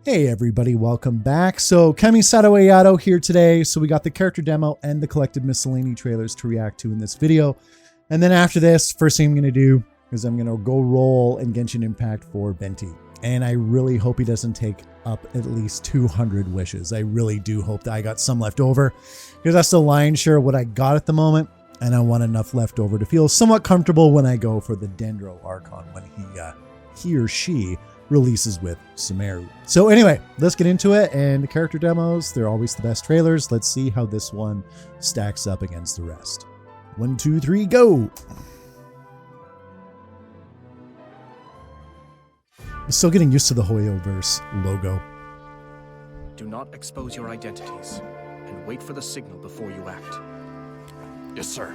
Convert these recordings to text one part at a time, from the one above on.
Hey everybody, welcome back. So Kamisato Ayato here today. So we got the character demo and the collected miscellany trailers to react to in this video. And then after this, first thing I'm going to do is I'm going to go roll in Genshin Impact for Venti. And I really hope he doesn't take up at least 200 wishes. I really do hope that I got some left over, because that's the lion's share of what I got at the moment. And I want enough left over to feel somewhat comfortable when I go for the Dendro Archon when he or she releases with Sumeru. So anyway, let's get into it. And the character demos, they're always the best trailers. Let's see how this one stacks up against the rest. 1, 2, 3, go. I'm still getting used to the Hoyoverse logo. Do not expose your identities, and wait for the signal before you act. Yes, sir.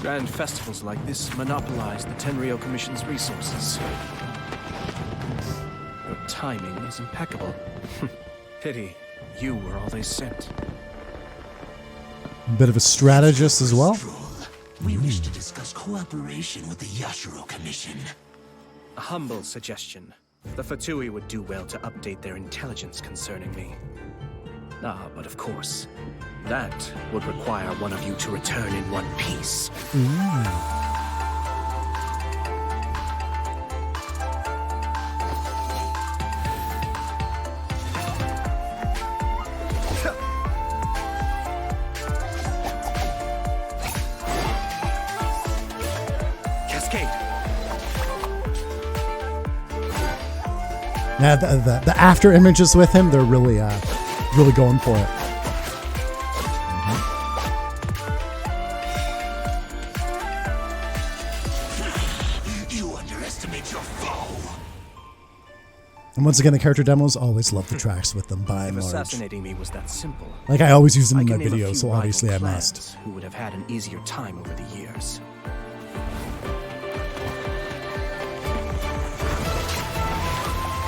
Grand festivals like this monopolize the Tenryou Commission's resources. Your timing is impeccable. Pity you were all they sent. A bit of a strategist as well. We wish to discuss cooperation with the Yashiro Commission. A humble suggestion. The Fatui would do well to update their intelligence concerning me. Ah, but of course, that would require one of you to return in one piece. Cascade. Yeah, the after images with him, they're really going for it. You underestimate your foe. And once again, the character demos, always love the tracks with them by and If large. assassinating me was that simple, Like I always use them in I my can name a videos, few so rival obviously I clans must. who would have had an easier time over the years.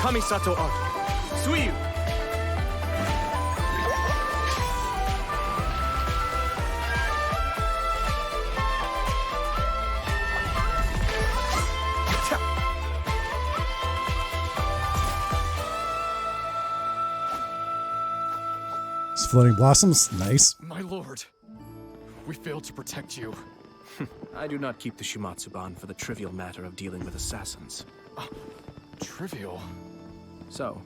Kamisato Art. Suiyu. It's Floating Blossoms, nice. My lord, we failed to protect you. I do not keep the Shimatsuban for the trivial matter of dealing with assassins. Trivial. So,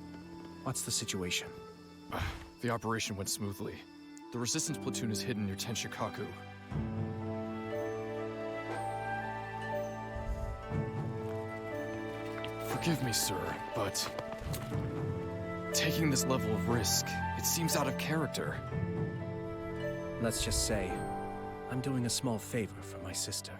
what's the situation? The operation went smoothly. The resistance platoon is hidden near Tenshikaku. Forgive me, sir, but taking this level of risk, it seems out of character. Let's just say, I'm doing a small favor for my sister.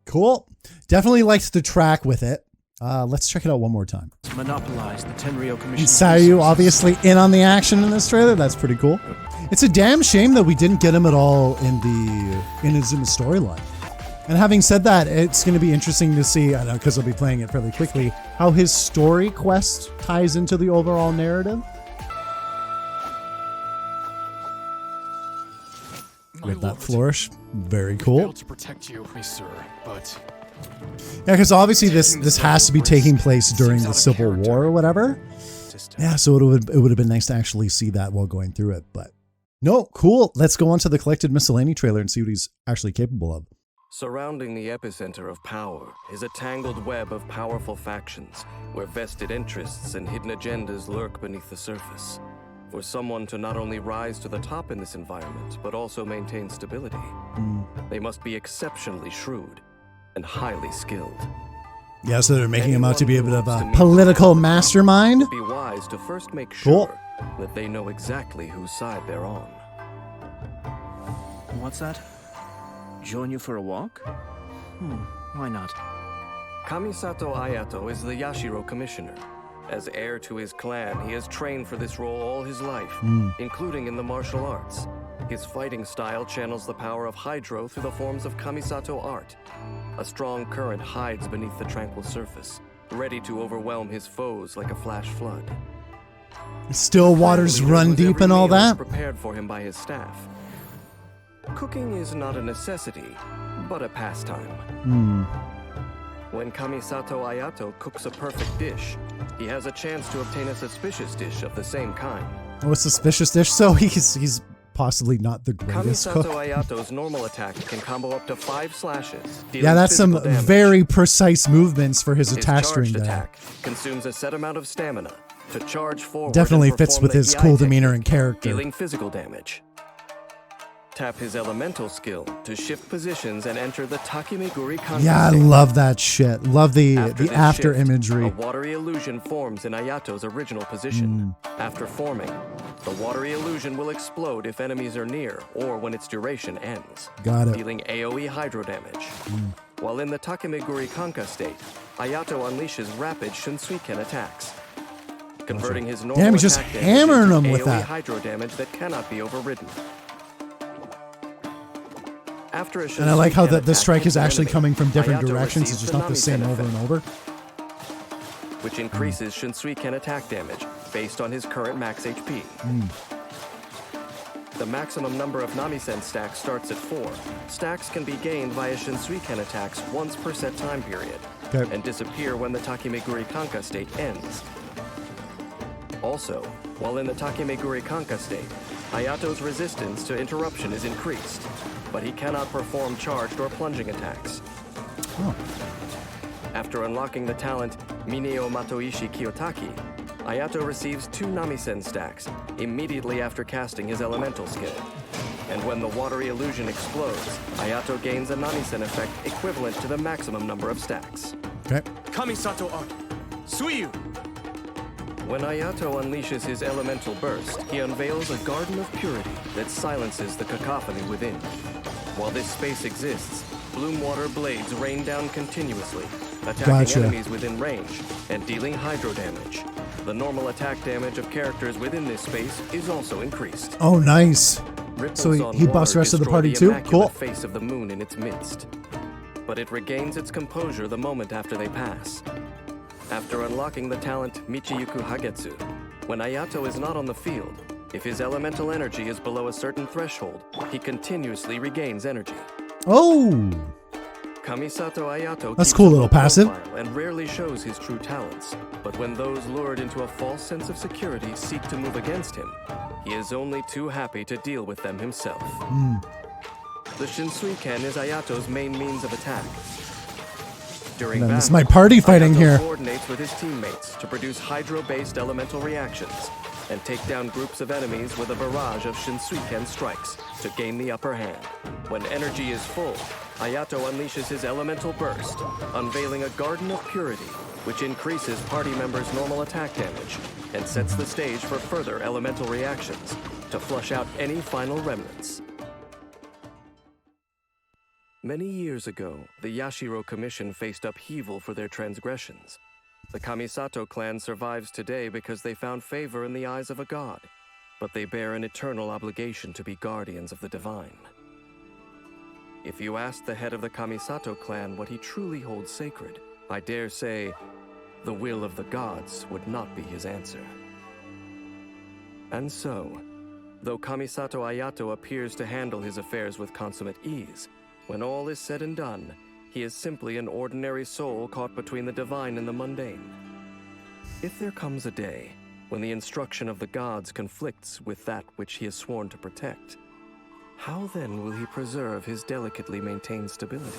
Cool. Definitely likes the track with it. Let's check it out one more time. Monopolize the Tenryou Commission. And Sayu obviously in on the action in this trailer. That's pretty cool. It's a damn shame that we didn't get him at all in the Inazuma storyline. And having said that, it's going to be interesting to see, I know because I'll be playing it fairly quickly, how his story quest ties into the overall narrative. With that flourish, very cool. Failed to protect you, sir, but Yeah, because obviously this has to be taking place during the Civil War or whatever. Yeah, so it would have been nice to actually see that while going through it. But no, cool. Let's go on to the collected miscellany trailer and see what he's actually capable of. Surrounding the epicenter of power is a tangled web of powerful factions, where vested interests and hidden agendas lurk beneath the surface. For someone to not only rise to the top in this environment, but also maintain stability, they must be exceptionally shrewd and highly skilled. Yeah, so they're making him out to be a bit of a political mastermind. Be wise to first make Cool. sure that they know exactly whose side they're on. What's that? Join you for a walk? Why not? Kamisato Ayato is the Yashiro Commissioner. As heir to his clan, he has trained for this role all his life, including in the martial arts. His fighting style channels the power of Hydro through the forms of Kamisato art. A strong current hides beneath the tranquil surface, ready to overwhelm his foes like a flash flood. Still waters run deep and all that. Prepared for him by his staff. Cooking is not a necessity, but a pastime. Hmm. When Kamisato Ayato cooks a perfect dish, he has a chance to obtain a suspicious dish of the same kind. Oh, a suspicious dish. So he's possibly not the greatest Kamisato cook. Ayato's normal attack can combo up to 5 slashes. Yeah, that's some physical damage. very precise movements for his His attack string charged there. attack consumes a set amount of stamina to charge forward. Definitely and fits perform with the his Hiei cool technique, demeanor and character. dealing physical damage. Tap his elemental skill to shift positions and enter the Takemiguri Kanka Yeah, I state. love that shit. Love the This after shift, imagery. A watery illusion forms in Ayato's original position. After forming, the watery illusion will explode if enemies are near or when its duration ends, Got it. dealing AoE hydro damage. While in the Takemiguri Kanka state, Ayato unleashes rapid Shunsuiken attacks, converting his normal Damn, he's just attack damage hammering into them with AoE that. hydro damage that cannot be overridden. After a And I like how Shunsuiken the attack strike hits is an actually enemy, coming from different Ayato directions. It's receives just not the same Namisen over and effect, over. which increases Shinsuiken attack damage based on his current max HP. The maximum number of Namisen stacks starts at 4. Stacks can be gained via Shinsuiken attacks once per set time period, Okay. and disappear when the Takemiguri Kanka state ends. Also, while in the Takemiguri Kanka state, Ayato's resistance to interruption is increased, but he cannot perform charged or plunging attacks. Oh. After unlocking the talent Mineo Matoishi Kiyotaki, Ayato receives 2 Namisen stacks immediately after casting his elemental skill. And when the watery illusion explodes, Ayato gains a Namisen effect equivalent to the maximum number of stacks. Okay. Kamisato Art. Suiyu! When Ayato unleashes his elemental burst, he unveils a garden of purity that silences the cacophony within. While this space exists, Bloomwater blades rain down continuously, attacking Gotcha. enemies within range and dealing hydro damage. The normal attack damage of characters within this space is also increased. Oh, nice. Ripples So on he busts the water rest of the destroy party too? immaculate Cool. face of the moon in its midst. But it regains its composure the moment after they pass. After unlocking the talent Michiyuku Hagetsu, when Ayato is not on the field, if his elemental energy is below a certain threshold, he continuously regains energy. Oh. Kamisato Ayato That's keeps cool a little low passive. profile and rarely shows his true talents. But when those lured into a false sense of security seek to move against him, he is only too happy to deal with them himself. The Shinsuiken is Ayato's main means of attack. During Man, this is battle, my party fighting Ayato here. coordinates with his teammates to produce hydro-based elemental reactions and take down groups of enemies with a barrage of Shinsuiken strikes to gain the upper hand. When energy is full, Ayato unleashes his elemental burst, unveiling a garden of purity, which increases party members' normal attack damage and sets the stage for further elemental reactions to flush out any final remnants. Many years ago, the Yashiro Commission faced upheaval for their transgressions. The Kamisato clan survives today because they found favor in the eyes of a god, but they bear an eternal obligation to be guardians of the divine. If you asked the head of the Kamisato clan what he truly holds sacred, I dare say the will of the gods would not be his answer. And so, though Kamisato Ayato appears to handle his affairs with consummate ease, when all is said and done, he is simply an ordinary soul caught between the divine and the mundane. If there comes a day when the instruction of the gods conflicts with that which he has sworn to protect, how then will he preserve his delicately maintained stability?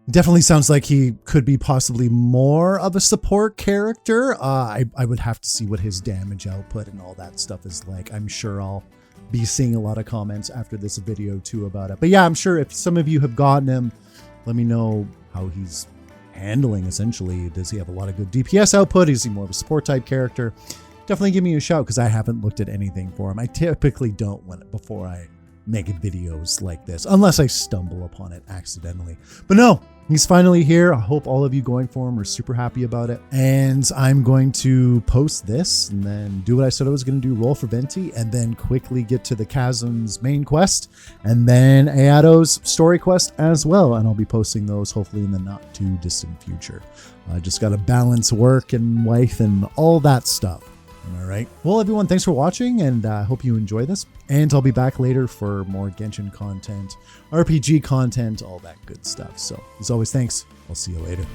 Definitely sounds like he could be possibly more of a support character. I would have to see what his damage output and all that stuff is like. I'm sure I'll be seeing a lot of comments after this video too about it. But yeah, I'm sure if some of you have gotten him, let me know how he's handling essentially. Does he have a lot of good DPS output? Is he more of a support type character? Definitely give me a shout because I haven't looked at anything for him. I typically don't before I make videos like this, unless I stumble upon it accidentally. But no, he's finally here. I hope all of you going for him are super happy about it. And I'm going to post this and then do what I said I was going to do, roll for Venti, and then quickly get to the Chasm's main quest, and then Ayato's story quest as well. And I'll be posting those hopefully in the not too distant future. I just got to balance work and wife and all that stuff. All right. Well, everyone, thanks for watching, and I hope you enjoy this. And I'll be back later for more Genshin content, RPG content, all that good stuff. So, as always, thanks. I'll see you later.